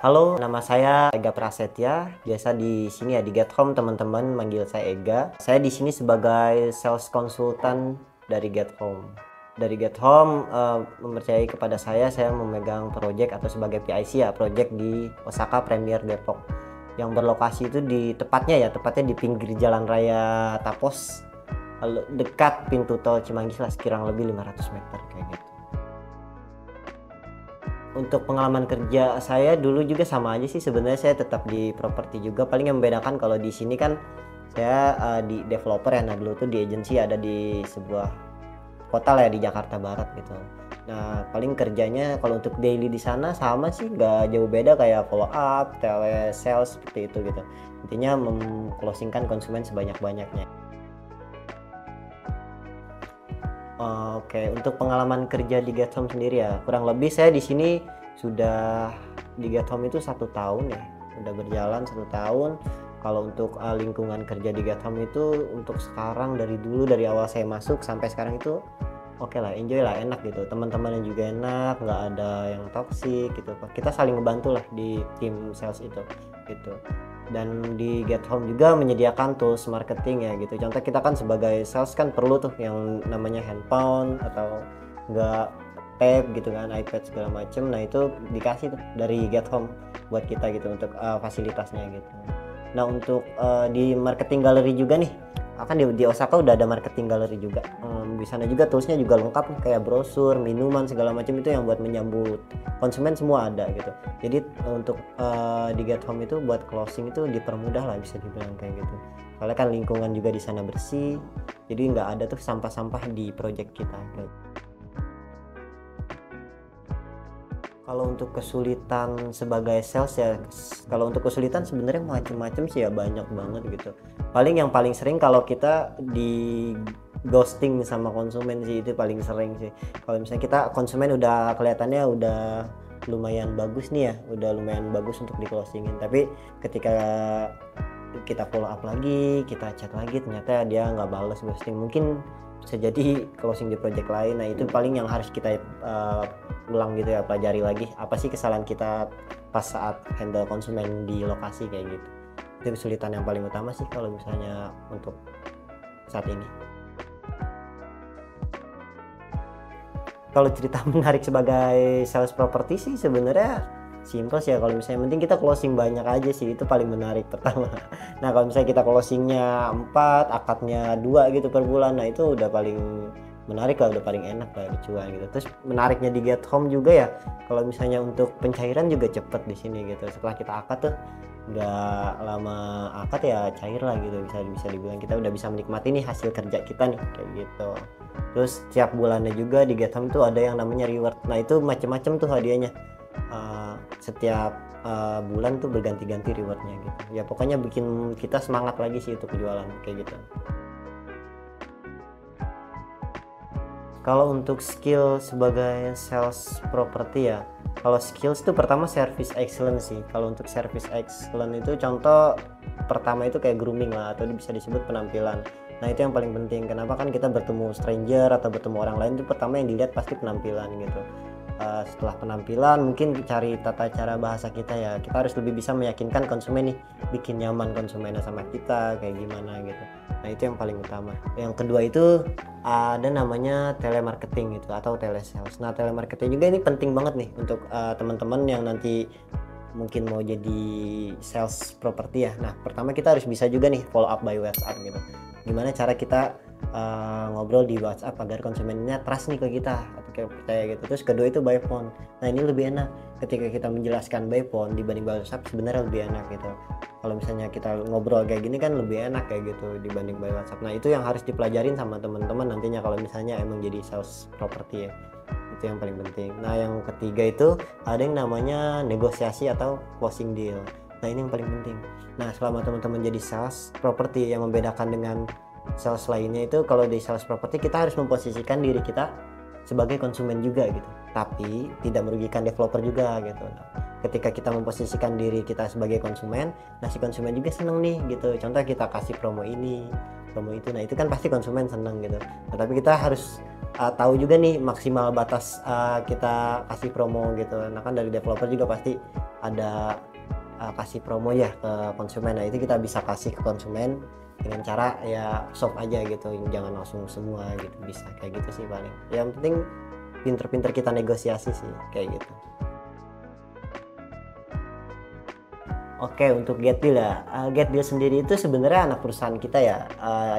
Halo, nama saya Ega Prasetya. Biasa di sini ya di Get Home teman-teman manggil saya Ega. Saya di sini sebagai sales konsultan dari Get Home. Dari Get Home mempercayai kepada saya memegang project atau sebagai PIC ya, project di Osaka Premier Depok. Yang berlokasi itu tepatnya di pinggir Jalan Raya Tapos, dekat pintu tol Cimanggis lah, sekirang lebih 500 meter kayak gitu. Untuk pengalaman kerja saya dulu juga sama aja sih sebenarnya, saya tetap di properti juga. Paling yang membedakan kalau di sini kan saya di developer ya. Nah dulu tuh di agensi ada di sebuah kota lah ya, di Jakarta Barat gitu. Nah paling kerjanya kalau untuk daily di sana sama sih, nggak jauh beda kayak follow up, tele sales seperti itu gitu. Intinya mengclosingkan konsumen sebanyak-banyaknya. Oke, untuk pengalaman kerja di Get Home sendiri ya, kurang lebih saya di sini sudah di Get Home itu 1 tahun ya, udah berjalan 1 tahun. Kalau untuk lingkungan kerja di Get Home itu untuk sekarang, dari awal saya masuk sampai sekarang itu oke lah, enjoy lah, enak gitu. Teman-temannya juga enak, nggak ada yang toksik gitu. Kita saling ngebantu lah di tim sales itu gitu. Dan di Get Home juga menyediakan tools marketing ya gitu. Contoh kita kan sebagai sales kan perlu tuh yang namanya handphone atau enggak tab gitu kan, iPad segala macem. Nah itu dikasih tuh dari Get Home buat kita gitu untuk fasilitasnya gitu. Nah untuk di marketing gallery juga nih, akan di Osaka udah ada marketing gallery juga. Di sana juga toolsnya juga lengkap nih, kayak brosur, minuman segala macam itu yang buat menyambut konsumen semua ada gitu. Jadi untuk di Get Home itu buat closing itu dipermudah lah, bisa dibilang kayak gitu. Soalnya kan lingkungan juga di sana bersih, jadi nggak ada tuh sampah-sampah di project kita. Kalau untuk kesulitan sebagai sales ya, kalau untuk kesulitan sebenarnya macam-macam sih ya, banyak banget gitu. Yang paling sering kalau kita di ghosting sama konsumen sih, itu paling sering sih. Kalau misalnya kita konsumen udah kelihatannya udah lumayan bagus nih ya, udah lumayan bagus untuk di closingin, tapi ketika kita follow up lagi, kita chat lagi, ternyata dia nggak balas, ghosting, mungkin bisa jadi closing di project lain. Nah itu paling yang harus kita ulang gitu ya, pelajari lagi apa sih kesalahan kita pas saat handle konsumen di lokasi kayak gitu. Itu kesulitan yang paling utama sih kalau misalnya untuk saat ini. Kalau cerita menarik sebagai sales properti sih sebenarnya simple sih ya. Kalau misalnya penting kita closing banyak aja sih, itu paling menarik pertama. Nah kalau misalnya kita closingnya 4, akadnya 2 gitu per bulan, nah itu udah paling menarik lah, udah paling enak lah, cuan gitu. Terus menariknya di Get Home juga ya, kalau misalnya untuk pencairan juga cepet di sini gitu. Setelah kita akad tuh nggak lama akad ya cair lah gitu, bisa dibilang kita udah bisa menikmati nih hasil kerja kita nih kayak gitu. Terus setiap bulannya juga di Get Home tuh ada yang namanya reward. Nah itu macem-macem tuh hadiahnya. Setiap bulan tuh berganti-ganti rewardnya gitu ya, pokoknya bikin kita semangat lagi sih untuk jualan kayak gitu. Kalau untuk skill sebagai sales property ya, kalau skills itu pertama service excellence sih. Kalau untuk service excellence itu contoh pertama itu kayak grooming lah, atau bisa disebut penampilan. Nah itu yang paling penting. Kenapa? Kan kita bertemu stranger atau bertemu orang lain itu pertama yang dilihat pasti penampilan gitu. Setelah penampilan mungkin cari tata cara bahasa kita ya, kita harus lebih bisa meyakinkan konsumen nih, bikin nyaman konsumennya sama kita kayak gimana gitu. Nah itu yang paling utama. Yang kedua itu ada namanya telemarketing gitu atau telesales. Nah telemarketing juga ini penting banget nih untuk teman-teman yang nanti mungkin mau jadi sales properti ya. Nah pertama kita harus bisa juga nih follow up by WhatsApp gitu. Gimana cara kita ngobrol di WhatsApp agar konsumennya trust nih ke kita atau kayak percaya gitu. Terus kedua itu by phone. Nah ini lebih enak ketika kita menjelaskan by phone dibanding by WhatsApp, sebenarnya lebih enak gitu. Kalau misalnya kita ngobrol kayak gini kan lebih enak kayak gitu dibanding by WhatsApp. Nah itu yang harus dipelajarin sama teman-teman nantinya kalau misalnya emang jadi sales properti ya. Itu yang paling penting. Nah yang ketiga itu ada yang namanya negosiasi atau closing deal. Nah ini yang paling penting. Nah selama teman-teman jadi sales properti, yang membedakan dengan sales lainnya itu kalau di sales property kita harus memposisikan diri kita sebagai konsumen juga gitu, tapi tidak merugikan developer juga gitu. Nah, ketika kita memposisikan diri kita sebagai konsumen, nah si konsumen juga seneng nih gitu. Contoh kita kasih promo ini, promo itu, nah itu kan pasti konsumen seneng gitu. Nah, tapi kita harus tahu juga nih maksimal batas kita kasih promo gitu. Nah kan dari developer juga pasti ada kasih promo ya ke konsumen. Nah itu kita bisa kasih ke konsumen dengan cara ya soft aja gitu, jangan langsung semua gitu, bisa kayak gitu sih paling. Yang penting pinter-pinter kita negosiasi sih kayak gitu. Oke, untuk Getdeal ya, Getdeal sendiri itu sebenarnya anak perusahaan kita ya,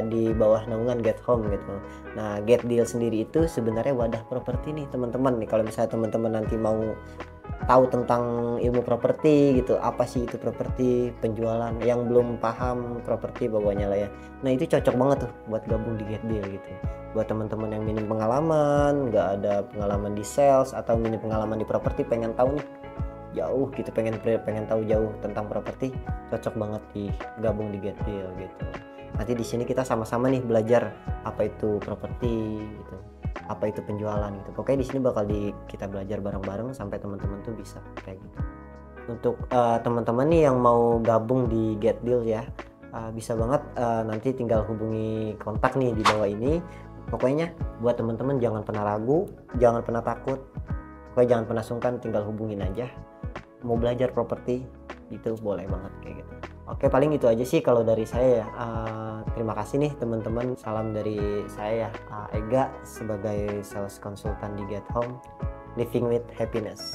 di bawah naungan Get Home gitu. Nah, Getdeal sendiri itu sebenarnya wadah properti nih teman-teman nih. Kalau misalnya teman-teman nanti mau tahu tentang ilmu properti gitu, apa sih itu properti, penjualan, yang belum paham properti pokoknya lah ya. Nah itu cocok banget tuh buat gabung di Getdeal gitu. Buat teman-teman yang minim pengalaman, nggak ada pengalaman di sales atau minim pengalaman di properti, pengen tahu nih jauh gitu, pengen tahu jauh tentang properti, cocok banget gabung di Getdeal gitu. Nanti di sini kita sama-sama nih belajar apa itu properti gitu, apa itu penjualan gitu. Pokoknya di sini bakal kita belajar bareng-bareng sampai teman-teman tuh bisa kayak gitu. Untuk teman-teman nih yang mau gabung di Getdeal ya, bisa banget nanti tinggal hubungi kontak nih di bawah ini. Pokoknya buat teman-teman jangan pernah ragu, jangan pernah takut, pokoknya jangan pernah sungkan, tinggal hubungin aja. Mau belajar properti itu boleh banget kayak gitu. Oke, paling itu aja sih kalau dari saya ya. Terima kasih nih teman-teman, salam dari saya ya, Ega sebagai sales konsultan di Get Home, living with happiness.